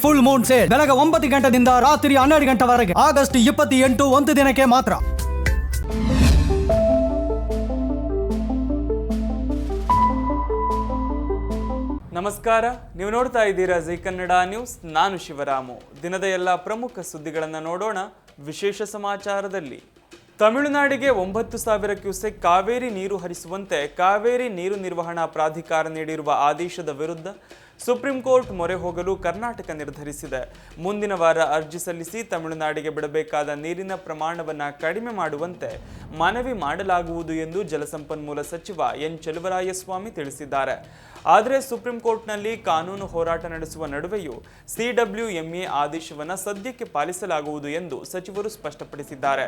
Full Moon sale ಬೆಳಗ್ಗೆ 9 ಗಂಟೆಯಿಂದ ರಾತ್ರಿ 12 ಗಂಟೆವರೆಗೆ ಆಗಸ್ಟ್ 28 ಒಂದು ದಿನಕ್ಕೆ ಮಾತ್ರ. ನಮಸ್ಕಾರ, ನೀವು ನೋಡ್ತಾ ಇದ್ದೀರಾ ಜಿ ಕನ್ನಡ ನ್ಯೂಸ್. ನಾನು ಶಿವರಾಮು. ದಿನದ ಎಲ್ಲ ಪ್ರಮುಖ ಸುದ್ದಿಗಳನ್ನು ನೋಡೋಣ. ವಿಶೇಷ ಸಮಾಚಾರದಲ್ಲಿ ತಮಿಳುನಾಡಿಗೆ 9,000 ಕ್ಯೂಸೆಕ್ ಕಾವೇರಿ ನೀರು ಹರಿಸುವಂತೆ ಕಾವೇರಿ ನೀರು ನಿರ್ವಹಣಾ ಪ್ರಾಧಿಕಾರ ನೀಡಿರುವ ಆದೇಶದ ವಿರುದ್ಧ ಸುಪ್ರೀಂ ಕೋರ್ಟ್ ಮೊರೆ ಹೋಗಲು ಕರ್ನಾಟಕ ನಿರ್ಧರಿಸಿದೆ. ಮುಂದಿನ ವಾರ ಅರ್ಜಿ ಸಲ್ಲಿಸಿ ತಮಿಳುನಾಡಿಗೆ ಬಿಡಬೇಕಾದ ನೀರಿನ ಪ್ರಮಾಣವನ್ನು ಕಡಿಮೆ ಮಾಡುವಂತೆ ಮನವಿ ಮಾಡಲಾಗುವುದು ಎಂದು ಜಲಸಂಪನ್ಮೂಲ ಸಚಿವ ಎನ್ ಚೆಲುವರಾಯಸ್ವಾಮಿ ತಿಳಿಸಿದ್ದಾರೆ. ಆದರೆ ಸುಪ್ರೀಂ ಕೋರ್ಟ್ನಲ್ಲಿ ಕಾನೂನು ಹೋರಾಟ ನಡೆಸುವ ನಡುವೆಯೂ ಸಿಡಬ್ಲ್ಯೂಎಂಎ ಆದೇಶವನ್ನು ಸದ್ಯಕ್ಕೆ ಪಾಲಿಸಲಾಗುವುದು ಎಂದು ಸಚಿವರು ಸ್ಪಷ್ಟಪಡಿಸಿದ್ದಾರೆ.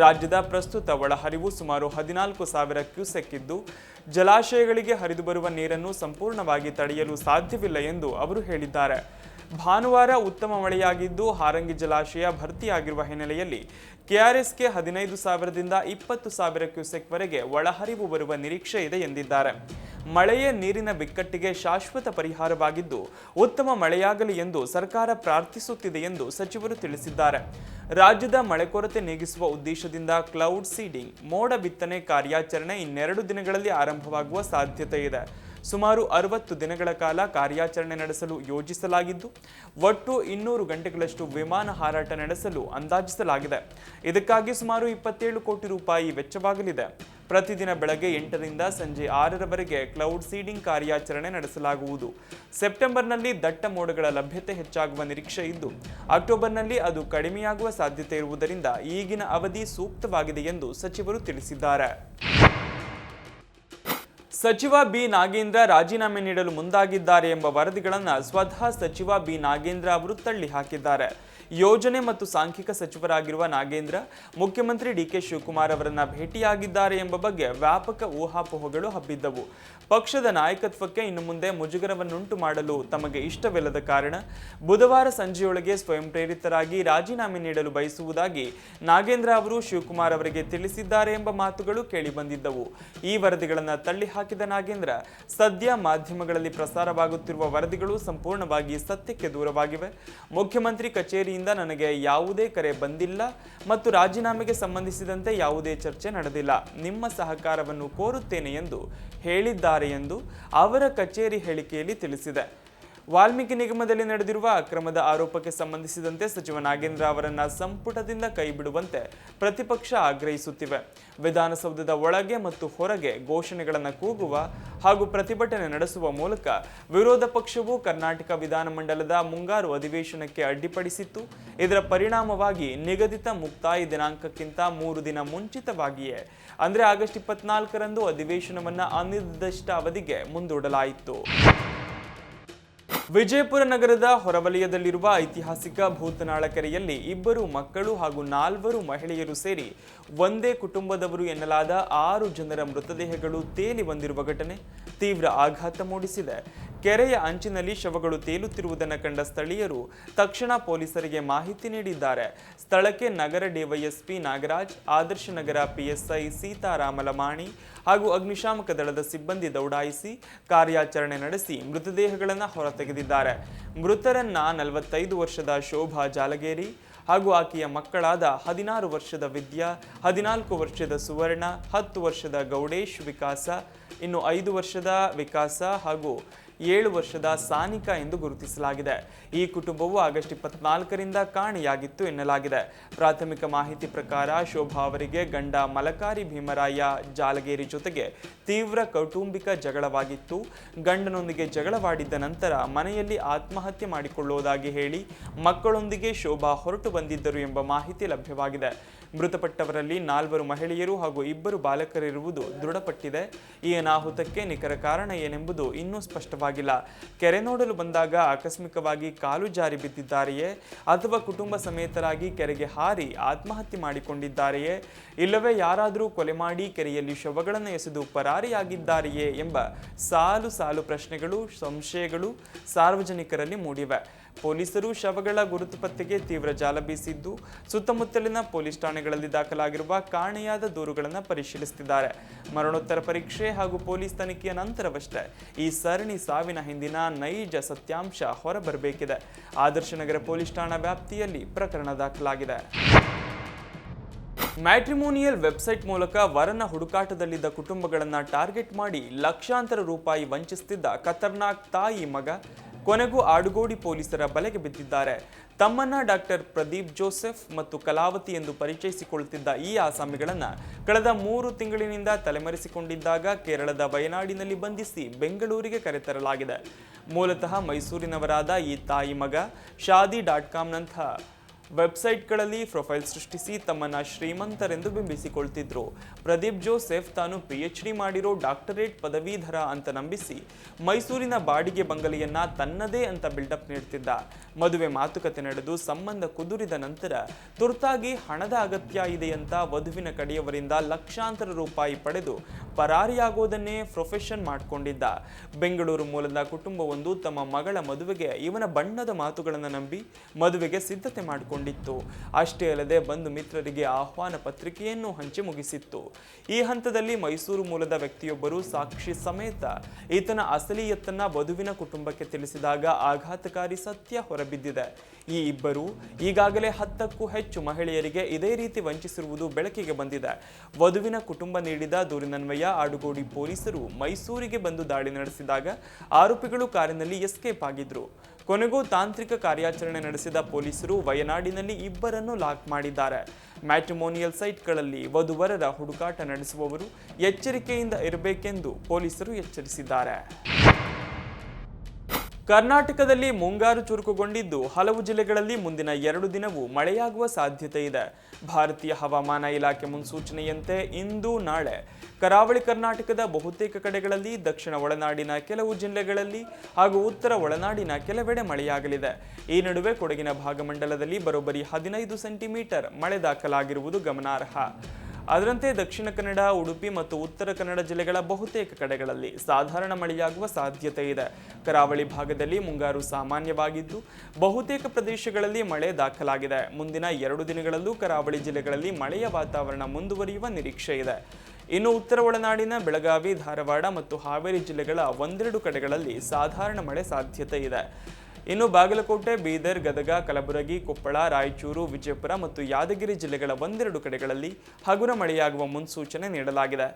ರಾಜ್ಯದ ಪ್ರಸ್ತುತ ಒಳಹರಿವು ಸುಮಾರು 14,000 ಕ್ಯೂಸೆಕ್ ಇದ್ದು, ಜಲಾಶಯಗಳಿಗೆ ಹರಿದು ಬರುವ ನೀರನ್ನು ಸಂಪೂರ್ಣವಾಗಿ ತಡೆಯಲು ಸಾಧ್ಯವಿಲ್ಲ ಎಂದು ಅವರು ಹೇಳಿದ್ದಾರೆ. ಭಾನುವಾರ ಉತ್ತಮ ಮಳೆಯಾಗಿದ್ದು ಹಾರಂಗಿ ಜಲಾಶಯ ಭರ್ತಿಯಾಗಿರುವ ಹಿನ್ನೆಲೆಯಲ್ಲಿ ಕೆಆರ್ಎಸ್ಗೆ 15,000ದಿಂದ 20,000 ಕ್ಯೂಸೆಕ್ ವರೆಗೆ ಒಳಹರಿವು ಬರುವ ನಿರೀಕ್ಷೆ ಇದೆ ಎಂದಿದ್ದಾರೆ. ಮಳೆಯೇ ನೀರಿನ ಬಿಕ್ಕಟ್ಟಿಗೆ ಶಾಶ್ವತ ಪರಿಹಾರವಾಗಿದ್ದು ಉತ್ತಮ ಮಳೆಯಾಗಲಿ ಎಂದು ಸರ್ಕಾರ ಪ್ರಾರ್ಥಿಸುತ್ತಿದೆ ಎಂದು ಸಚಿವರು ತಿಳಿಸಿದ್ದಾರೆ. ರಾಜ್ಯದ ಮಳೆ ಕೊರತೆ ನೀಗಿಸುವ ಉದ್ದೇಶದಿಂದ ಕ್ಲೌಡ್ ಸೀಡಿಂಗ್ ಮೋಡ ಬಿತ್ತನೆ ಕಾರ್ಯಾಚರಣೆ ಇನ್ನೆರಡು ದಿನಗಳಲ್ಲಿ ಆರಂಭವಾಗುವ ಸಾಧ್ಯತೆ ಇದೆ. ಸುಮಾರು 60 ದಿನಗಳ ಕಾಲ ಕಾರ್ಯಾಚರಣೆ ನಡೆಸಲು ಯೋಜಿಸಲಾಗಿದ್ದು, ಒಟ್ಟು 200 ಗಂಟೆಗಳಷ್ಟು ವಿಮಾನ ಹಾರಾಟ ನಡೆಸಲು ಅಂದಾಜಿಸಲಾಗಿದೆ. ಇದಕ್ಕಾಗಿ ಸುಮಾರು 27 ಕೋಟಿ ರೂಪಾಯಿ ವೆಚ್ಚವಾಗಲಿದೆ. ಪ್ರತಿದಿನ ಬೆಳಗ್ಗೆ 8ರಿಂದ ಸಂಜೆ 6ರವರೆಗೆ ಕ್ಲೌಡ್ ಸೀಡಿಂಗ್ ಕಾರ್ಯಾಚರಣೆ ನಡೆಸಲಾಗುವುದು. ಸೆಪ್ಟೆಂಬರ್ನಲ್ಲಿ ದಟ್ಟ ಮೋಡಗಳ ಲಭ್ಯತೆ ಹೆಚ್ಚಾಗುವ ನಿರೀಕ್ಷೆ ಇದ್ದು, ಅಕ್ಟೋಬರ್ನಲ್ಲಿ ಅದು ಕಡಿಮೆಯಾಗುವ ಸಾಧ್ಯತೆ ಇರುವುದರಿಂದ ಈಗಿನ ಅವಧಿ ಸೂಕ್ತವಾಗಿದೆ ಎಂದು ಸಚಿವರು ತಿಳಿಸಿದ್ದಾರೆ. ಸಚಿವ ಬಿ ನಾಗೇಂದ್ರ ರಾಜೀನಾಮೆ ನೀಡಲು ಮುಂದಾಗಿದ್ದಾರೆ ಎಂಬ ವರದಿಗಳನ್ನು ಸ್ವತಃ ಸಚಿವ ಬಿ ನಾಗೇಂದ್ರ ಅವರು ತಳ್ಳಿ ಹಾಕಿದ್ದಾರೆ. ಯೋಜನೆ ಮತ್ತು ಸಾಂಖ್ಯಿಕ ಸಚಿವರಾಗಿರುವ ನಾಗೇಂದ್ರ ಮುಖ್ಯಮಂತ್ರಿ ಡಿಕೆ ಶಿವಕುಮಾರ್ ಅವರನ್ನ ಭೇಟಿಯಾಗಿದ್ದಾರೆ ಎಂಬ ಬಗ್ಗೆ ವ್ಯಾಪಕ ಊಹಾಪೋಹಗಳು ಹಬ್ಬಿದ್ದವು. ಪಕ್ಷದ ನಾಯಕತ್ವಕ್ಕೆ ಇನ್ನು ಮುಂದೆ ಮುಜುಗರವನ್ನುಂಟು ಮಾಡಲು ತಮಗೆ ಇಷ್ಟವಿಲ್ಲದ ಕಾರಣ ಬುಧವಾರ ಸಂಜೆಯೊಳಗೆ ಸ್ವಯಂ ಪ್ರೇರಿತರಾಗಿ ರಾಜೀನಾಮೆ ನೀಡಲು ಬಯಸುವುದಾಗಿ ನಾಗೇಂದ್ರ ಅವರು ಶಿವಕುಮಾರ್ ಅವರಿಗೆ ತಿಳಿಸಿದ್ದಾರೆ ಎಂಬ ಮಾತುಗಳು ಕೇಳಿಬಂದಿದ್ದವು. ಈ ವರದಿಗಳನ್ನು ತಳ್ಳಿ ಹಾಕಿದ ನಾಗೇಂದ್ರ, ಸದ್ಯ ಮಾಧ್ಯಮಗಳಲ್ಲಿ ಪ್ರಸಾರವಾಗುತ್ತಿರುವ ವರದಿಗಳು ಸಂಪೂರ್ಣವಾಗಿ ಸತ್ಯಕ್ಕೆ ದೂರವಾಗಿವೆ. ಮುಖ್ಯಮಂತ್ರಿ ಕಚೇರಿಯಿಂದ ನನಗೆ ಯಾವುದೇ ಕರೆ ಬಂದಿಲ್ಲ ಮತ್ತು ರಾಜೀನಾಮೆಗೆ ಸಂಬಂಧಿಸಿದಂತೆ ಯಾವುದೇ ಚರ್ಚೆ ನಡೆದಿಲ್ಲ. ನಿಮ್ಮ ಸಹಕಾರವನ್ನು ಕೋರುತ್ತೇನೆ ಎಂದು ಹೇಳಿದ್ದಾರೆ ಎಂದು ಅವರ ಕಚೇರಿ ಹೇಳಿಕೆಯಲ್ಲಿ ತಿಳಿಸಿದೆ. ವಾಲ್ಮೀಕಿ ನಿಗಮದಲ್ಲಿ ನಡೆದಿರುವ ಅಕ್ರಮದ ಆರೋಪಕ್ಕೆ ಸಂಬಂಧಿಸಿದಂತೆ ಸಚಿವ ನಾಗೇಂದ್ರ ಅವರನ್ನ ಸಂಪುಟದಿಂದ ಕೈಬಿಡುವಂತೆ ಪ್ರತಿಪಕ್ಷ ಆಗ್ರಹಿಸುತ್ತಿವೆ. ವಿಧಾನಸೌಧದ ಒಳಗೆ ಮತ್ತು ಹೊರಗೆ ಘೋಷಣೆಗಳನ್ನು ಕೂಗುವ ಹಾಗೂ ಪ್ರತಿಭಟನೆ ನಡೆಸುವ ಮೂಲಕ ವಿರೋಧ ಪಕ್ಷವು ಕರ್ನಾಟಕ ವಿಧಾನಮಂಡಲದ ಮುಂಗಾರು ಅಧಿವೇಶನಕ್ಕೆ ಅಡ್ಡಿಪಡಿಸಿತ್ತು. ಇದರ ಪರಿಣಾಮವಾಗಿ ನಿಗದಿತ ಮುಕ್ತಾಯ ದಿನಾಂಕಕ್ಕಿಂತ 3 ದಿನ ಮುಂಚಿತವಾಗಿಯೇ ಅಂದರೆ ಆಗಸ್ಟ್ 24ರಂದು ಅಧಿವೇಶನವನ್ನು ಅನಿರ್ದಿಷ್ಟ ಅವಧಿಗೆ ಮುಂದೂಡಲಾಯಿತು. ವಿಜಯಪುರ ನಗರದ ಹೊರವಲಯದಲ್ಲಿರುವ ಐತಿಹಾಸಿಕ ಭೂತನಾಳ ಕೆರೆಯಲ್ಲಿ 2 ಮಕ್ಕಳು ಹಾಗೂ 4 ಮಹಿಳೆಯರು ಸೇರಿ ಒಂದೇ ಕುಟುಂಬದವರು ಎನ್ನಲಾದ 6 ಜನರ ಮೃತದೇಹಗಳು ತೇಲಿ ಬಂದಿರುವ ಘಟನೆ ತೀವ್ರ ಆಘಾತ ಮೂಡಿಸಿದೆ. ಕೆರೆಯ ಅಂಚಿನಲ್ಲಿ ಶವಗಳು ತೇಲುತ್ತಿರುವುದನ್ನು ಕಂಡ ಸ್ಥಳೀಯರು ತಕ್ಷಣ ಪೊಲೀಸರಿಗೆ ಮಾಹಿತಿ ನೀಡಿದ್ದಾರೆ. ಸ್ಥಳಕ್ಕೆ ನಗರ ಡಿವೈಎಸ್ಪಿ ನಾಗರಾಜ್, ಆದರ್ಶ ನಗರ ಪಿಎಸ್ಐ ಸೀತಾರಾಮ ಲಮಾಣಿ ಹಾಗೂ ಅಗ್ನಿಶಾಮಕ ದಳದ ಸಿಬ್ಬಂದಿ ದೌಡಾಯಿಸಿ ಕಾರ್ಯಾಚರಣೆ ನಡೆಸಿ ಮೃತದೇಹಗಳನ್ನು ಹೊರತೆಗೆದಿದ್ದಾರೆ. ಮೃತರನ್ನ 45 ವರ್ಷದ ಶೋಭಾ ಜಾಲಗೇರಿ ಹಾಗೂ ಆಕೆಯ ಮಕ್ಕಳಾದ 16 ವರ್ಷದ ವಿದ್ಯಾ, 14 ವರ್ಷದ ಸುವರ್ಣ, 10 ವರ್ಷದ ಗೌಡೇಶ್ ವಿಕಾಸ, ಇನ್ನು 5 ವರ್ಷದ ವಿಕಾಸ ಹಾಗೂ 7 ವರ್ಷದ ಸಾನಿಕಾ ಎಂದು ಗುರುತಿಸಲಾಗಿದೆ. ಈ ಕುಟುಂಬವು ಆಗಸ್ಟ್ 24ರಿಂದ ಕಾಣೆಯಾಗಿತ್ತು ಎನ್ನಲಾಗಿದೆ. ಪ್ರಾಥಮಿಕ ಮಾಹಿತಿ ಪ್ರಕಾರ ಶೋಭಾ ಅವರಿಗೆ ಗಂಡ ಮಲಕಾರಿ ಭೀಮರಾಯ ಜಾಲಗೇರಿ ಜೊತೆಗೆ ತೀವ್ರ ಕೌಟುಂಬಿಕ ಜಗಳವಾಗಿತ್ತು. ಗಂಡನೊಂದಿಗೆ ಜಗಳವಾಡಿದ್ದ ನಂತರ ಮನೆಯಲ್ಲಿ ಆತ್ಮಹತ್ಯೆ ಮಾಡಿಕೊಳ್ಳುವುದಾಗಿ ಹೇಳಿ ಮಕ್ಕಳೊಂದಿಗೆ ಶೋಭಾ ಹೊರಟು ಬಂದಿದ್ದರು ಎಂಬ ಮಾಹಿತಿ ಲಭ್ಯವಾಗಿದೆ. ಮೃತಪಟ್ಟವರಲ್ಲಿ 4 ಮಹಿಳೆಯರು ಹಾಗೂ 2 ಬಾಲಕರಿರುವುದು ದೃಢಪಟ್ಟಿದೆ. ಈ ಅನಾಹುತಕ್ಕೆ ನಿಖರ ಕಾರಣ ಏನೆಂಬುದು ಇನ್ನೂ ಸ್ಪಷ್ಟವಾಗಿಲ್ಲ. ಕೆರೆ ನೋಡಲು ಬಂದಾಗ ಆಕಸ್ಮಿಕವಾಗಿ ಕಾಲು ಜಾರಿ ಬಿದ್ದಿದ್ದಾರೆಯೇ ಅಥವಾ ಕುಟುಂಬ ಸಮೇತರಾಗಿ ಕೆರೆಗೆ ಹಾರಿ ಆತ್ಮಹತ್ಯೆ ಮಾಡಿಕೊಂಡಿದ್ದಾರೆಯೇ, ಇಲ್ಲವೇ ಯಾರಾದರೂ ಕೊಲೆ ಮಾಡಿ ಕೆರೆಯಲ್ಲಿ ಶವಗಳನ್ನು ಎಸೆದು ಪರಾರಿಯಾಗಿದ್ದಾರೆಯೇ ಎಂಬ ಸಾಲು ಸಾಲು ಪ್ರಶ್ನೆಗಳು, ಸಂಶಯಗಳು ಸಾರ್ವಜನಿಕರಲ್ಲಿ ಮೂಡಿವೆ. ಪೊಲೀಸರು ಶವಗಳ ಗುರುತು ಪತ್ತೆಗೆ ತೀವ್ರ ಜಾಲ ಬೀಸಿದ್ದು ಸುತ್ತಮುತ್ತಲಿನ ಪೊಲೀಸ್ ಠಾಣೆಗಳಲ್ಲಿ ದಾಖಲಾಗಿರುವ ಕಾಣೆಯಾದ ದೂರುಗಳನ್ನು ಪರಿಶೀಲಿಸುತ್ತಿದ್ದಾರೆ. ಮರಣೋತ್ತರ ಪರೀಕ್ಷೆ ಹಾಗೂ ಪೊಲೀಸ್ ತನಿಖೆಯ ನಂತರವಷ್ಟೇ ಈ ಸರಣಿ ಸಾವಿನ ಹಿಂದಿನ ನೈಜ ಸತ್ಯಾಂಶ ಹೊರಬರಬೇಕಿದೆ. ಆದರ್ಶ ನಗರ ಪೊಲೀಸ್ ಠಾಣಾ ವ್ಯಾಪ್ತಿಯಲ್ಲಿ ಪ್ರಕರಣ ದಾಖಲಾಗಿದೆ. ಮ್ಯಾಟ್ರಿಮೋನಿಯಲ್ ವೆಬ್ಸೈಟ್ ಮೂಲಕ ವರನ ಹುಡುಕಾಟದಲ್ಲಿದ್ದ ಕುಟುಂಬಗಳನ್ನು ಟಾರ್ಗೆಟ್ ಮಾಡಿ ಲಕ್ಷಾಂತರ ರೂಪಾಯಿ ವಂಚಿಸುತ್ತಿದ್ದ ಖತರ್ನಾಕ್ ತಾಯಿ ಮಗ ಕೊನೆಗೂ ಆಡುಗೋಡಿ ಪೊಲೀಸರ ಬಲೆಗೆ ಬಿದ್ದಿದ್ದಾರೆ. ತಮ್ಮನ್ನ ಡಾಕ್ಟರ್ ಪ್ರದೀಪ್ ಜೋಸೆಫ್ ಮತ್ತು ಕಲಾವತಿ ಎಂದು ಪರಿಚಯಿಸಿಕೊಳ್ಳುತ್ತಿದ್ದ ಈ ಆಸಾಮಿಗಳನ್ನು ಕಳೆದ 3 ತಿಂಗಳಿನಿಂದ ತಲೆಮರೆಸಿಕೊಂಡಿದ್ದಾಗ ಕೇರಳದ ವಯನಾಡಿನಲ್ಲಿ ಬಂಧಿಸಿ ಬೆಂಗಳೂರಿಗೆ ಕರೆತರಲಾಗಿದೆ. ಮೂಲತಃ ಮೈಸೂರಿನವರಾದ ಈ ತಾಯಿ ಮಗ ಶಾದಿ.ಕಾಮ್ನಂತಹ ವೆಬ್ಸೈಟ್ಗಳಲ್ಲಿ ಪ್ರೊಫೈಲ್ ಸೃಷ್ಟಿಸಿ ತಮ್ಮನ್ನ ಶ್ರೀಮಂತರೆಂದು ಬಿಂಬಿಸಿಕೊಳ್ತಿದ್ರು. ಪ್ರದೀಪ್ ಜೋಸೆಫ್ ತಾನು PhD ಮಾಡಿರೋ ಡಾಕ್ಟರೇಟ್ ಪದವೀಧರ ಅಂತ ನಂಬಿಸಿ ಮೈಸೂರಿನ ಬಾಡಿಗೆ ಬಂಗಲೆಯನ್ನ ತನ್ನದೇ ಅಂತ ಬಿಲ್ಡಪ್ ನೀಡ್ತಿದ್ದ. ಮದುವೆ ಮಾತುಕತೆ ನಡೆದು ಸಂಬಂಧ ಕುದುರಿದ ನಂತರ ತುರ್ತಾಗಿ ಹಣದ ಅಗತ್ಯ ಇದೆಯಂತ ವಧುವಿನ ಕಡೆಯವರಿಂದ ಲಕ್ಷಾಂತರ ರೂಪಾಯಿ ಪಡೆದು ಪರಾರಿಯಾಗೋದನ್ನೇ ಪ್ರೊಫೆಷನ್ ಮಾಡಿಕೊಂಡಿದ್ದ. ಬೆಂಗಳೂರು ಮೂಲದ ಕುಟುಂಬವೊಂದು ತಮ್ಮ ಮಗಳ ಮದುವೆಗೆ ಇವನ ಬಣ್ಣದ ಮಾತುಗಳನ್ನು ನಂಬಿ ಮದುವೆಗೆ ಸಿದ್ಧತೆ ಮಾಡಿಕೊಂಡಿತ್ತು. ಅಷ್ಟೇ ಅಲ್ಲದೆ ಬಂಧು ಮಿತ್ರರಿಗೆ ಆಹ್ವಾನ ಪತ್ರಿಕೆಯನ್ನು ಹಂಚಿ ಮುಗಿಸಿತ್ತು. ಈ ಹಂತದಲ್ಲಿ ಮೈಸೂರು ಮೂಲದ ವ್ಯಕ್ತಿಯೊಬ್ಬರು ಸಾಕ್ಷಿ ಸಮೇತ ಈತನ ಅಸಲಿಯತ್ತನ್ನ ವಧುವಿನ ಕುಟುಂಬಕ್ಕೆ ತಿಳಿಸಿದಾಗ ಆಘಾತಕಾರಿ ಸತ್ಯ ಹೊರಬಿದ್ದಿದೆ. ಈ ಇಬ್ಬರು ಈಗಾಗಲೇ 10ಕ್ಕೂ ಹೆಚ್ಚು ಮಹಿಳೆಯರಿಗೆ ಇದೇ ರೀತಿ ವಂಚಿಸಿರುವುದು ಬೆಳಕಿಗೆ ಬಂದಿದೆ. ವಧುವಿನ ಕುಟುಂಬ ನೀಡಿದ ದೂರಿನನ್ವಯ ಆಡುಗೋಡಿ ಪೊಲೀಸರು ಮೈಸೂರಿಗೆ ಬಂದು ದಾಳಿ ನಡೆಸಿದಾಗ ಆರೋಪಿಗಳು ಕಾರಿನಲ್ಲಿ ಎಸ್ಕೇಪ್ ಆಗಿದ್ರು. ಕೊನೆಗೂ ತಾಂತ್ರಿಕ ಕಾರ್ಯಾಚರಣೆ ನಡೆಸಿದ ಪೊಲೀಸರು ವಯನಾಡಿನಲ್ಲಿ ಇಬ್ಬರನ್ನು ಲಾಕ್ ಮಾಡಿದ್ದಾರೆ. ಮ್ಯಾಟ್ರಿಮೋನಿಯಲ್ ಸೈಟ್ಗಳಲ್ಲಿ ವಧುವರರ ಹುಡುಕಾಟ ನಡೆಸುವವರು ಎಚ್ಚರಿಕೆಯಿಂದ ಇರಬೇಕೆಂದು ಪೊಲೀಸರು ಎಚ್ಚರಿಸಿದ್ದಾರೆ. ಕರ್ನಾಟಕದಲ್ಲಿ ಮುಂಗಾರು ಚುರುಕುಗೊಂಡಿದ್ದು ಹಲವು ಜಿಲ್ಲೆಗಳಲ್ಲಿ ಮುಂದಿನ 2 ದಿನವೂ ಮಳೆಯಾಗುವ ಸಾಧ್ಯತೆ ಇದೆ. ಭಾರತೀಯ ಹವಾಮಾನ ಇಲಾಖೆ ಮುನ್ಸೂಚನೆಯಂತೆ ಇಂದು ನಾಳೆ ಕರಾವಳಿ ಕರ್ನಾಟಕದ ಬಹುತೇಕ ಕಡೆಗಳಲ್ಲಿ, ದಕ್ಷಿಣ ಒಳನಾಡಿನ ಕೆಲವು ಜಿಲ್ಲೆಗಳಲ್ಲಿ ಹಾಗೂ ಉತ್ತರ ಒಳನಾಡಿನ ಕೆಲವೆಡೆ ಮಳೆಯಾಗಲಿದೆ. ಈ ನಡುವೆ ಕೊಡಗಿನ ಭಾಗಮಂಡಲದಲ್ಲಿ ಬರೋಬ್ಬರಿ 15 ಸೆಂಟಿಮೀಟರ್ ಮಳೆ ದಾಖಲಾಗಿರುವುದು ಗಮನಾರ್ಹ. ಅದರಂತೆ ದಕ್ಷಿಣ ಕನ್ನಡ, ಉಡುಪಿ ಮತ್ತು ಉತ್ತರ ಕನ್ನಡ ಜಿಲ್ಲೆಗಳ ಬಹುತೇಕ ಕಡೆಗಳಲ್ಲಿ ಸಾಧಾರಣ ಮಳೆಯಾಗುವ ಸಾಧ್ಯತೆ ಇದೆ. ಕರಾವಳಿ ಭಾಗದಲ್ಲಿ ಮುಂಗಾರು ಸಾಮಾನ್ಯವಾಗಿದ್ದು ಬಹುತೇಕ ಪ್ರದೇಶಗಳಲ್ಲಿ ಮಳೆ ದಾಖಲಾಗಿದೆ. ಮುಂದಿನ 2 ದಿನಗಳಲ್ಲೂ ಕರಾವಳಿ ಜಿಲ್ಲೆಗಳಲ್ಲಿ ಮಳೆಯ ವಾತಾವರಣ ಮುಂದುವರಿಯುವ ನಿರೀಕ್ಷೆ ಇದೆ. ಇನ್ನು ಉತ್ತರ ಒಳನಾಡಿನ ಬೆಳಗಾವಿ, ಧಾರವಾಡ ಮತ್ತು ಹಾವೇರಿ ಜಿಲ್ಲೆಗಳ 1-2 ಕಡೆಗಳಲ್ಲಿ ಸಾಧಾರಣ ಮಳೆ ಸಾಧ್ಯತೆ ಇದೆ. ಇನ್ನು ಬಾಗಲಕೋಟೆ, ಬೀದರ್, ಗದಗ, ಕಲಬುರಗಿ, ಕೊಪ್ಪಳ, ರಾಯಚೂರು, ವಿಜಯಪುರ ಮತ್ತು ಯಾದಗಿರಿ ಜಿಲ್ಲೆಗಳ 1-2 ಕಡೆಗಳಲ್ಲಿ ಹಗುರ ಮಳೆಯಾಗುವ ಮುನ್ಸೂಚನೆ ನೀಡಲಾಗಿದೆ.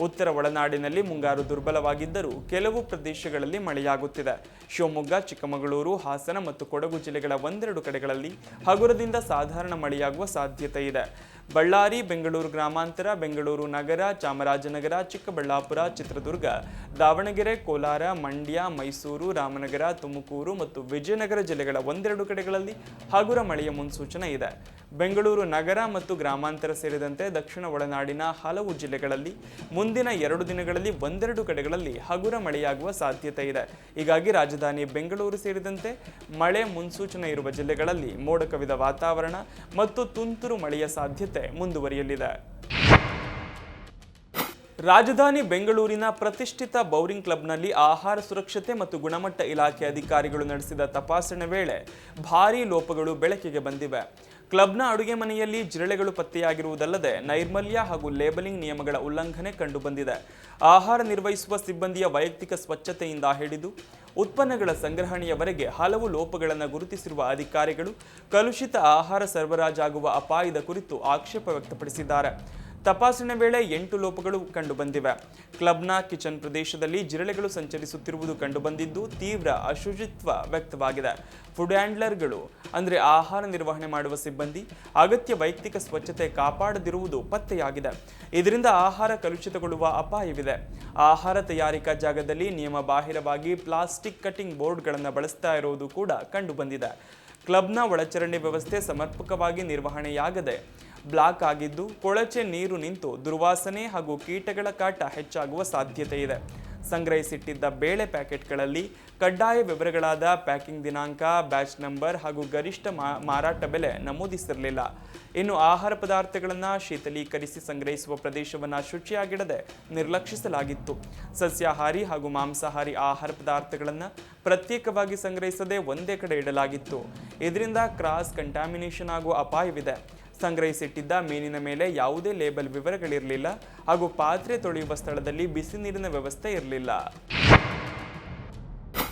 ಉತ್ತರ ಒಳನಾಡಿನಲ್ಲಿ ಮುಂಗಾರು ದುರ್ಬಲವಾಗಿದ್ದರೂ ಕೆಲವು ಪ್ರದೇಶಗಳಲ್ಲಿ ಮಳೆಯಾಗುತ್ತಿದೆ. ಶಿವಮೊಗ್ಗ, ಚಿಕ್ಕಮಗಳೂರು, ಹಾಸನ ಮತ್ತು ಕೊಡಗು ಜಿಲ್ಲೆಗಳ 1-2 ಕಡೆಗಳಲ್ಲಿ ಹಗುರದಿಂದ ಸಾಧಾರಣ ಮಳೆಯಾಗುವ ಸಾಧ್ಯತೆ ಇದೆ. ಬಳ್ಳಾರಿ, ಬೆಂಗಳೂರು ಗ್ರಾಮಾಂತರ, ಬೆಂಗಳೂರು ನಗರ, ಚಾಮರಾಜನಗರ, ಚಿಕ್ಕಬಳ್ಳಾಪುರ, ಚಿತ್ರದುರ್ಗ, ದಾವಣಗೆರೆ, ಕೋಲಾರ, ಮಂಡ್ಯ, ಮೈಸೂರು, ರಾಮನಗರ, ತುಮಕೂರು ಮತ್ತು ವಿಜಯನಗರ ಜಿಲ್ಲೆಗಳ 1-2 ಕಡೆಗಳಲ್ಲಿ ಹಗುರ ಮಳೆಯ ಮುನ್ಸೂಚನೆ ಇದೆ. ಬೆಂಗಳೂರು ನಗರ ಮತ್ತು ಗ್ರಾಮಾಂತರ ಸೇರಿದಂತೆ ದಕ್ಷಿಣ ಒಳನಾಡಿನ ಹಲವು ಜಿಲ್ಲೆಗಳಲ್ಲಿ ಮುಂದಿನ 2 ದಿನಗಳಲ್ಲಿ 1-2 ಕಡೆಗಳಲ್ಲಿ ಹಗುರ ಮಳೆಯಾಗುವ ಸಾಧ್ಯತೆ ಇದೆ. ಹೀಗಾಗಿ ರಾಜಧಾನಿ ಬೆಂಗಳೂರು ಸೇರಿದಂತೆ ಮಳೆ ಮುನ್ಸೂಚನೆ ಇರುವ ಜಿಲ್ಲೆಗಳಲ್ಲಿ ಮೋಡ ಕವಿದ ವಾತಾವರಣ ಮತ್ತು ತುಂತುರು ಮಳೆಯ ಸಾಧ್ಯತೆ ಮುಂದುವರಿಯಲಿದೆ. ರಾಜಧಾನಿ ಬೆಂಗಳೂರಿನ ಪ್ರತಿಷ್ಠಿತ ಬೌರಿಂಗ್ ಕ್ಲಬ್ನಲ್ಲಿ ಆಹಾರ ಸುರಕ್ಷತೆ ಮತ್ತು ಗುಣಮಟ್ಟ ಇಲಾಖೆ ಅಧಿಕಾರಿಗಳು ನಡೆಸಿದ ತಪಾಸಣೆ ವೇಳೆ ಭಾರೀ ಲೋಪಗಳು ಬೆಳಕಿಗೆ ಬಂದಿವೆ. ಕ್ಲಬ್ನ ಅಡುಗೆ ಮನೆಯಲ್ಲಿ ಜಿರಳೆಗಳು ಪತ್ತೆಯಾಗಿರುವುದಲ್ಲದೆ ನೈರ್ಮಲ್ಯ ಹಾಗೂ ಲೇಬಲಿಂಗ್ ನಿಯಮಗಳ ಉಲ್ಲಂಘನೆ ಕಂಡುಬಂದಿದೆ. ಆಹಾರ ನಿರ್ವಹಿಸುವ ಸಿಬ್ಬಂದಿಯ ವೈಯಕ್ತಿಕ ಸ್ವಚ್ಛತೆಯಿಂದ ಹಿಡಿದು ಉತ್ಪನ್ನಗಳ ಸಂಗ್ರಹಣೆಯವರೆಗೆ ಹಲವು ಲೋಪಗಳನ್ನು ಗುರುತಿಸಿರುವ ಅಧಿಕಾರಿಗಳು ಕಲುಷಿತ ಆಹಾರ ಸರಬರಾಜಾಗುವ ಅಪಾಯದ ಕುರಿತು ಆಕ್ಷೇಪ ವ್ಯಕ್ತಪಡಿಸಿದ್ದಾರೆ. ತಪಾಸಣೆ ವೇಳೆ 8 ಲೋಪಗಳು ಕಂಡುಬಂದಿವೆ. ಕ್ಲಬ್ನ ಕಿಚನ್ ಪ್ರದೇಶದಲ್ಲಿ ಜಿರಳೆಗಳು ಸಂಚರಿಸುತ್ತಿರುವುದು ಕಂಡುಬಂದಿದ್ದು ತೀವ್ರ ಅಶುಚಿತ್ವ ವ್ಯಕ್ತವಾಗಿದೆ. ಫುಡ್ ಹ್ಯಾಂಡ್ಲರ್ಗಳು ಅಂದರೆ ಆಹಾರ ನಿರ್ವಹಣೆ ಮಾಡುವ ಸಿಬ್ಬಂದಿ ಅಗತ್ಯ ವೈಯಕ್ತಿಕ ಸ್ವಚ್ಛತೆ ಕಾಪಾಡದಿರುವುದು ಪತ್ತೆಯಾಗಿದೆ. ಇದರಿಂದ ಆಹಾರ ಕಲುಷಿತಗೊಳ್ಳುವ ಅಪಾಯವಿದೆ. ಆಹಾರ ತಯಾರಿಕಾ ಜಾಗದಲ್ಲಿ ನಿಯಮ ಬಾಹಿರವಾಗಿ ಪ್ಲಾಸ್ಟಿಕ್ ಕಟಿಂಗ್ ಬೋರ್ಡ್ಗಳನ್ನು ಬಳಸ್ತಾ ಇರುವುದು ಕೂಡ ಕಂಡುಬಂದಿದೆ. ಕ್ಲಬ್ನ ಒಳಚರಂಡಿ ವ್ಯವಸ್ಥೆ ಸಮರ್ಪಕವಾಗಿ ನಿರ್ವಹಣೆಯಾಗದೆ ಬ್ಲಾಕ್ ಆಗಿದ್ದು ಕೊಳಚೆ ನೀರು ನಿಂತು ದುರ್ವಾಸನೆ ಹಾಗೂ ಕೀಟಗಳ ಕಾಟ ಹೆಚ್ಚಾಗುವ ಸಾಧ್ಯತೆ ಇದೆ. ಸಂಗ್ರಹಿಸಿಟ್ಟಿದ್ದ ಬೇಳೆ ಪ್ಯಾಕೆಟ್ಗಳಲ್ಲಿ ಕಡ್ಡಾಯ ವಿವರಗಳಾದ ಪ್ಯಾಕಿಂಗ್ ದಿನಾಂಕ, ಬ್ಯಾಚ್ ನಂಬರ್ ಹಾಗೂ ಗರಿಷ್ಠ ಮಾರಾಟ ಬೆಲೆ ನಮೂದಿಸಿರಲಿಲ್ಲ. ಇನ್ನು ಆಹಾರ ಪದಾರ್ಥಗಳನ್ನು ಶೀತಲೀಕರಿಸಿ ಸಂಗ್ರಹಿಸುವ ಪ್ರದೇಶವನ್ನು ಶುಚಿಯಾಗಿಡದೆ ನಿರ್ಲಕ್ಷಿಸಲಾಗಿತ್ತು. ಸಸ್ಯಾಹಾರಿ ಹಾಗೂ ಮಾಂಸಾಹಾರಿ ಆಹಾರ ಪದಾರ್ಥಗಳನ್ನು ಪ್ರತ್ಯೇಕವಾಗಿ ಸಂಗ್ರಹಿಸದೆ ಒಂದೇ ಕಡೆ ಇಡಲಾಗಿತ್ತು. ಇದರಿಂದ ಕ್ರಾಸ್ ಕಂಟ್ಯಾಮಿನೇಷನ್ ಆಗುವ ಅಪಾಯವಿದೆ. ಸಂಗ್ರಹಿಸಿಟ್ಟಿದ್ದ ಮೀನಿನ ಮೇಲೆ ಯಾವುದೇ ಲೇಬಲ್ ವಿವರಗಳಿರಲಿಲ್ಲ ಹಾಗೂ ಪಾತ್ರೆ ತೊಳೆಯುವ ಸ್ಥಳದಲ್ಲಿ ಬಿಸಿ ನೀರಿನ ವ್ಯವಸ್ಥೆ ಇರಲಿಲ್ಲ.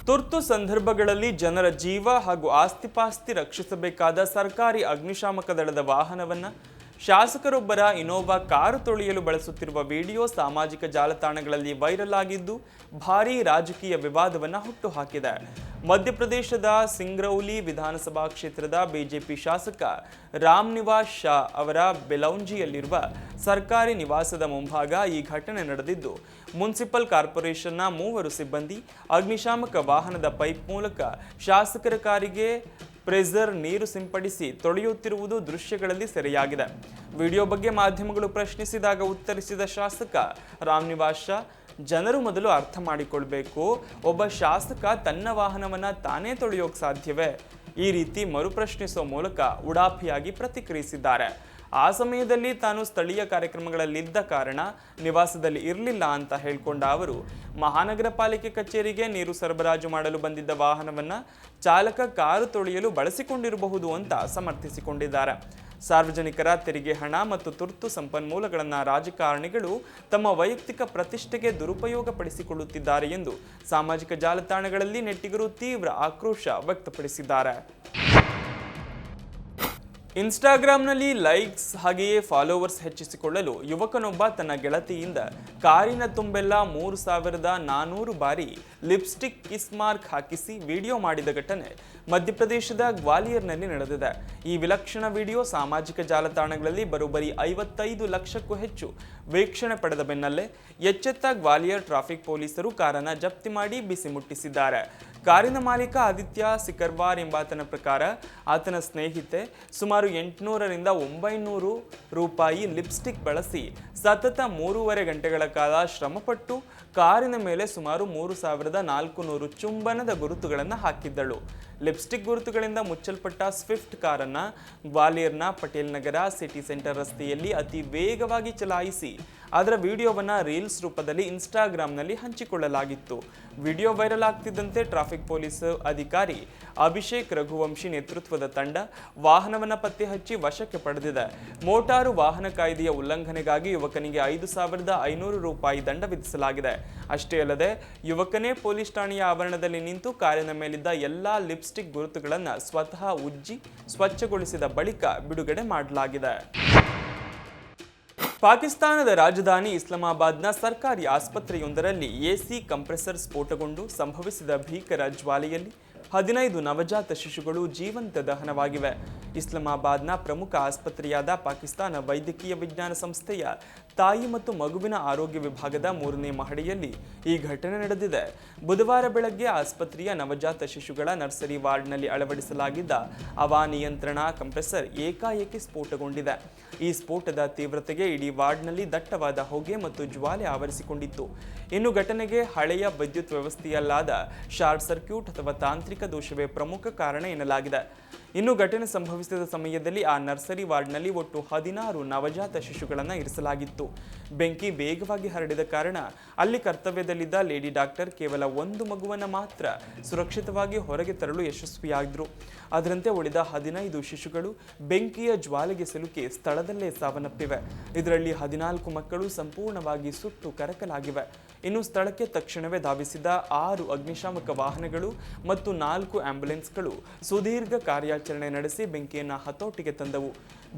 ತುರ್ತು ಸಂದರ್ಭಗಳಲ್ಲಿ ಜನರ ಜೀವ ಹಾಗೂ ಆಸ್ತಿಪಾಸ್ತಿ ರಕ್ಷಿಸಬೇಕಾದ ಸರ್ಕಾರಿ ಅಗ್ನಿಶಾಮಕ ದಳದ ವಾಹನವನ್ನು ಶಾಸಕರೊಬ್ಬರ ಇನೋವಾ ಕಾರು ತೊಳೆಯಲು ಬಳಸುತ್ತಿರುವ ವಿಡಿಯೋ ಸಾಮಾಜಿಕ ಜಾಲತಾಣಗಳಲ್ಲಿ ವೈರಲ್ ಆಗಿದ್ದು ಭಾರೀ ರಾಜಕೀಯ ವಿವಾದವನ್ನು ಹುಟ್ಟುಹಾಕಿದೆ. ಮಧ್ಯಪ್ರದೇಶದ ಸಿಂಗ್ರೌಲಿ ವಿಧಾನಸಭಾ ಕ್ಷೇತ್ರದ ಬಿಜೆಪಿ ಶಾಸಕ ರಾಮ್ ನಿವಾಸ್ ಶಾ ಅವರ ಬೆಲೌಂಜಿಯಲ್ಲಿರುವ ಸರ್ಕಾರಿ ನಿವಾಸದ ಮುಂಭಾಗ ಈ ಘಟನೆ ನಡೆದಿದ್ದು, ಮುನ್ಸಿಪಲ್ ಕಾರ್ಪೊರೇಷನ್ನ 3 ಸಿಬ್ಬಂದಿ ಅಗ್ನಿಶಾಮಕ ವಾಹನದ ಪೈಪ್ ಮೂಲಕ ಶಾಸಕರ ಕಾರಿಗೆ ಪ್ರೆಷರ್ ನೀರು ಸಿಂಪಡಿಸಿ ತೊಳೆಯುತ್ತಿರುವುದು ದೃಶ್ಯಗಳಲ್ಲಿ ಸೆರೆಯಾಗಿದೆ. ವಿಡಿಯೋ ಬಗ್ಗೆ ಮಾಧ್ಯಮಗಳು ಪ್ರಶ್ನಿಸಿದಾಗ ಉತ್ತರಿಸಿದ ಶಾಸಕ ರಾಮ್ ನಿವಾಸ್ ಶಾ, ಜನರು ಮೊದಲು ಅರ್ಥ ಮಾಡಿಕೊಳ್ಬೇಕು, ಒಬ್ಬ ಶಾಸಕ ತನ್ನ ವಾಹನವನ್ನು ತಾನೇ ತೊಳೆಯೋಕೆ ಸಾಧ್ಯವೇ? ಈ ರೀತಿ ಮರುಪ್ರಶ್ನಿಸುವ ಮೂಲಕ ಉಡಾಫಿಯಾಗಿ ಪ್ರತಿಕ್ರಿಯಿಸಿದ್ದಾರೆ. ಆ ಸಮಯದಲ್ಲಿ ತಾನು ಸ್ಥಳೀಯ ಕಾರ್ಯಕ್ರಮಗಳಲ್ಲಿದ್ದ ಕಾರಣ ನಿವಾಸದಲ್ಲಿ ಇರಲಿಲ್ಲ ಅಂತ ಹೇಳಿಕೊಂಡ ಅವರು, ಮಹಾನಗರ ಪಾಲಿಕೆ ಕಚೇರಿಗೆ ನೀರು ಸರಬರಾಜು ಮಾಡಲು ಬಂದಿದ್ದ ವಾಹನವನ್ನು ಚಾಲಕ ಕಾರು ತೊಳೆಯಲು ಬಳಸಿಕೊಂಡಿರಬಹುದು ಅಂತ ಸಮರ್ಥಿಸಿಕೊಂಡಿದ್ದಾರೆ. ಸಾರ್ವಜನಿಕರ ತೆರಿಗೆ ಹಣ ಮತ್ತು ತುರ್ತು ಸಂಪನ್ಮೂಲಗಳನ್ನು ರಾಜಕಾರಣಿಗಳು ತಮ್ಮ ವೈಯಕ್ತಿಕ ಪ್ರತಿಷ್ಠೆಗೆ ದುರುಪಯೋಗಪಡಿಸಿಕೊಳ್ಳುತ್ತಿದ್ದಾರೆ ಎಂದು ಸಾಮಾಜಿಕ ಜಾಲತಾಣಗಳಲ್ಲಿ ನೆಟ್ಟಿಗರು ತೀವ್ರ ಆಕ್ರೋಶ ವ್ಯಕ್ತಪಡಿಸಿದ್ದಾರೆ. ಇನ್ಸ್ಟಾಗ್ರಾಂನಲ್ಲಿ ಲೈಕ್ಸ್ ಹಾಗೆಯೇ ಫಾಲೋವರ್ಸ್ ಹೆಚ್ಚಿಸಿಕೊಳ್ಳಲು ಯುವಕನೊಬ್ಬ ತನ್ನ ಗೆಳತಿಯಿಂದ ಕಾರಿನ ತುಂಬೆಲ್ಲ 3400 ಬಾರಿ ಲಿಪ್ಸ್ಟಿಕ್ ಕಿಸ್ ಮಾರ್ಕ್ ಹಾಕಿಸಿ ವಿಡಿಯೋ ಮಾಡಿದ ಘಟನೆ ಮಧ್ಯಪ್ರದೇಶದ ಗ್ವಾಲಿಯರ್ನಲ್ಲಿ ನಡೆದಿದೆ. ಈ ವಿಲಕ್ಷಣ ವಿಡಿಯೋ ಸಾಮಾಜಿಕ ಜಾಲತಾಣಗಳಲ್ಲಿ ಬರೋಬ್ಬರಿ 55 ಲಕ್ಷಕ್ಕೂ ಹೆಚ್ಚು ವೀಕ್ಷಣೆ ಪಡೆದ ಬೆನ್ನಲ್ಲೇ ಎಚ್ಚೆತ್ತ ಗ್ವಾಲಿಯರ್ ಟ್ರಾಫಿಕ್ ಪೊಲೀಸರು ಕಾರನ್ನು ಜಪ್ತಿ ಮಾಡಿ ಬಿಸಿ ಮುಟ್ಟಿಸಿದ್ದಾರೆ. ಕಾರಿನ ಮಾಲೀಕ ಆದಿತ್ಯ ಸಿಕರ್ವಾರ್ ಎಂಬಾತನ ಪ್ರಕಾರ ಆತನ ಸ್ನೇಹಿತೆ ಸುಮಾರು 800 ರಿಂದ 900 ರೂಪಾಯಿ ಲಿಪ್ಸ್ಟಿಕ್ ಬಳಸಿ ಸತತ 3.5 ಗಂಟೆಗಳ ಕಾಲ ಶ್ರಮಪಟ್ಟು ಕಾರಿನ ಮೇಲೆ ಸುಮಾರು 3400 ಚುಂಬನದ ಗುರುತುಗಳನ್ನು ಹಾಕಿದ್ದಳು. ಲಿಪ್ಸ್ಟಿಕ್ ಗುರುತುಗಳಿಂದ ಮುಚ್ಚಲ್ಪಟ್ಟ ಸ್ವಿಫ್ಟ್ ಕಾರನ್ನು ಗ್ವಾಲಿಯರ್ನ ಪಟೇಲ್ ನಗರ ಸಿಟಿ ಸೆಂಟರ್ ರಸ್ತೆಯಲ್ಲಿ ಅತಿ ವೇಗವಾಗಿ ಚಲಾಯಿಸಿ ಅದರ ವಿಡಿಯೋವನ್ನು ರೀಲ್ಸ್ ರೂಪದಲ್ಲಿ ಇನ್ಸ್ಟಾಗ್ರಾಂನಲ್ಲಿ ಹಂಚಿಕೊಳ್ಳಲಾಗಿತ್ತು. ವಿಡಿಯೋ ವೈರಲ್ ಆಗ್ತಿದ್ದಂತೆ ಟ್ರಾಫಿಕ್ ಪೊಲೀಸ್ ಅಧಿಕಾರಿ ಅಭಿಷೇಕ್ ರಘುವಂಶಿ ನೇತೃತ್ವದ ತಂಡ ವಾಹನವನ್ನು ಪತ್ತೆ ಹಚ್ಚಿ ವಶಕ್ಕೆ ಪಡೆದಿದೆ. ಮೋಟಾರು ವಾಹನ ಕಾಯ್ದೆಯ ಉಲ್ಲಂಘನೆಗಾಗಿ ಯುವಕನಿಗೆ 5500 ರೂಪಾಯಿ ದಂಡ ವಿಧಿಸಲಾಗಿದೆ. ಅಷ್ಟೇ ಅಲ್ಲದೆ ಯುವಕನೇ ಪೊಲೀಸ್ ಠಾಣೆಯ ಆವರಣದಲ್ಲಿ ನಿಂತು ಕಾರಿನ ಮೇಲಿದ್ದ ಎಲ್ಲಾ ಲಿಪ್ಸ್ಟಿಕ್ ಗುರುತುಗಳನ್ನು ಸ್ವತಃ ಉಜ್ಜಿ ಸ್ವಚ್ಛಗೊಳಿಸಿದ ಬಳಿಕ ಬಿಡುಗಡೆ ಮಾಡಲಾಗಿದೆ. ಪಾಕಿಸ್ತಾನದ ರಾಜಧಾನಿ ಇಸ್ಲಾಮಾಬಾದ್ನ ಸರ್ಕಾರಿ ಆಸ್ಪತ್ರೆಯೊಂದರಲ್ಲಿ ಎಸಿ ಕಂಪ್ರೆಸರ್ ಸ್ಫೋಟಗೊಂಡು ಸಂಭವಿಸಿದ ಭೀಕರ ಜ್ವಾಲೆಯಲ್ಲಿ 15 ನವಜಾತ ಶಿಶುಗಳು ಜೀವಂತ ದಹನವಾಗಿವೆ. ಇಸ್ಲಾಮಾಬಾದ್ನ ಪ್ರಮುಖ ಆಸ್ಪತ್ರೆಯಾದ ಪಾಕಿಸ್ತಾನ ವೈದ್ಯಕೀಯ ವಿಜ್ಞಾನ ಸಂಸ್ಥೆಯ ತಾಯಿ ಮತ್ತು ಮಗುವಿನ ಆರೋಗ್ಯ ವಿಭಾಗದ 3ನೇ ಮಹಡಿಯಲ್ಲಿ ಈ ಘಟನೆ ನಡೆದಿದೆ. ಬುಧವಾರ ಬೆಳಗ್ಗೆ ಆಸ್ಪತ್ರೆಯ ನವಜಾತ ಶಿಶುಗಳ ನರ್ಸರಿ ವಾರ್ಡ್ನಲ್ಲಿ ಅಳವಡಿಸಲಾಗಿದ್ದ ಹವಾನಿಯಂತ್ರಣ ಕಂಪ್ರೆಸರ್ ಏಕಾಏಕಿ ಸ್ಫೋಟಗೊಂಡಿದೆ. ಈ ಸ್ಫೋಟದ ತೀವ್ರತೆಗೆ ಇಡೀ ವಾರ್ಡ್ನಲ್ಲಿ ದಟ್ಟವಾದ ಹೊಗೆ ಮತ್ತು ಜ್ವಾಲೆ ಆವರಿಸಿಕೊಂಡಿತ್ತು. ಇನ್ನು ಘಟನೆಗೆ ಹಳೆಯ ವಿದ್ಯುತ್ ವ್ಯವಸ್ಥೆಯಲ್ಲಾದ ಶಾರ್ಟ್ ಸರ್ಕ್ಯೂಟ್ ಅಥವಾ ತಾಂತ್ರಿಕ ದೋಷವೇ ಪ್ರಮುಖ ಕಾರಣ ಎನ್ನಲಾಗಿದೆ. ಇನ್ನು ಘಟನೆ ಸಂಭವಿಸಿದ ಸಮಯದಲ್ಲಿ ಆ ನರ್ಸರಿ ವಾರ್ಡ್ನಲ್ಲಿ ಒಟ್ಟು 16 ನವಜಾತ ಶಿಶುಗಳನ್ನು ಇರಿಸಲಾಗಿತ್ತು. ಬೆಂಕಿ ವೇಗವಾಗಿ ಹರಡಿದ ಕಾರಣ ಅಲ್ಲಿ ಕರ್ತವ್ಯದಲ್ಲಿದ್ದ ಲೇಡಿ ಡಾಕ್ಟರ್ ಕೇವಲ 1 ಮಗುವನ್ನು ಮಾತ್ರ ಸುರಕ್ಷಿತವಾಗಿ ಹೊರಗೆ ತರಲು ಯಶಸ್ವಿಯಾಗಿದ್ದರು. ಅದರಂತೆ ಉಳಿದ 15 ಶಿಶುಗಳು ಬೆಂಕಿಯ ಜ್ವಾಲೆಗೆ ಸಿಲುಕಿ ಸ್ಥಳದಲ್ಲೇ ಸಾವನ್ನಪ್ಪಿವೆ. ಇದರಲ್ಲಿ 14 ಮಕ್ಕಳು ಸಂಪೂರ್ಣವಾಗಿ ಸುಟ್ಟು ಕರಕಲಾಗಿವೆ. ಇನ್ನು ಸ್ಥಳಕ್ಕೆ ತಕ್ಷಣವೇ ಧಾವಿಸಿದ 6 ಅಗ್ನಿಶಾಮಕ ವಾಹನಗಳು ಮತ್ತು 4 ಆಂಬ್ಯುಲೆನ್ಸ್ಗಳು ಸುದೀರ್ಘ ಕಾರ್ಯಾಚರಣೆ ನಡೆಸಿ ಬೆಂಕಿಯನ್ನು ಹತೋಟಿಗೆ ತಂದವು.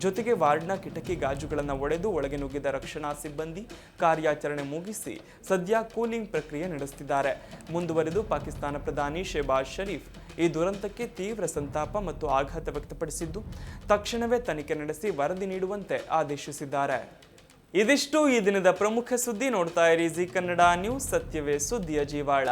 ಜೊತೆಗೆ ವಾರ್ಡ್ನ ಕಿಟಕಿ ಗಾಜುಗಳನ್ನು ಒಡೆದು ಒಳಗೆ ನುಗ್ಗಿದ ರಕ್ಷಣಾ ಸಿಬ್ಬಂದಿ ಕಾರ್ಯಾಚರಣೆ ಮುಗಿಸಿ ಸದ್ಯ ಕೂಲಿಂಗ್ ಪ್ರಕ್ರಿಯೆ ನಡೆಸುತ್ತಿದ್ದಾರೆ. ಮುಂದುವರೆದು ಪಾಕಿಸ್ತಾನ ಪ್ರಧಾನಿ ಶೆಹಬಾಜ್ ಶರೀಫ್ ಈ ದುರಂತಕ್ಕೆ ತೀವ್ರ ಸಂತಾಪ ಮತ್ತು ಆಘಾತ ವ್ಯಕ್ತಪಡಿಸಿದ್ದು ತಕ್ಷಣವೇ ತನಿಖೆ ನಡೆಸಿ ವರದಿ ನೀಡುವಂತೆ ಆದೇಶಿಸಿದ್ದಾರೆ. ಇದಿಷ್ಟು ಈ ದಿನದ ಪ್ರಮುಖ ಸುದ್ದಿ. ನೋಡ್ತಾ ಇರಿ ಜಿ ಕನ್ನಡ ನ್ಯೂಸ್, ಸತ್ಯವೇ ಸುದ್ದಿಯ ಜೀವಾಳ.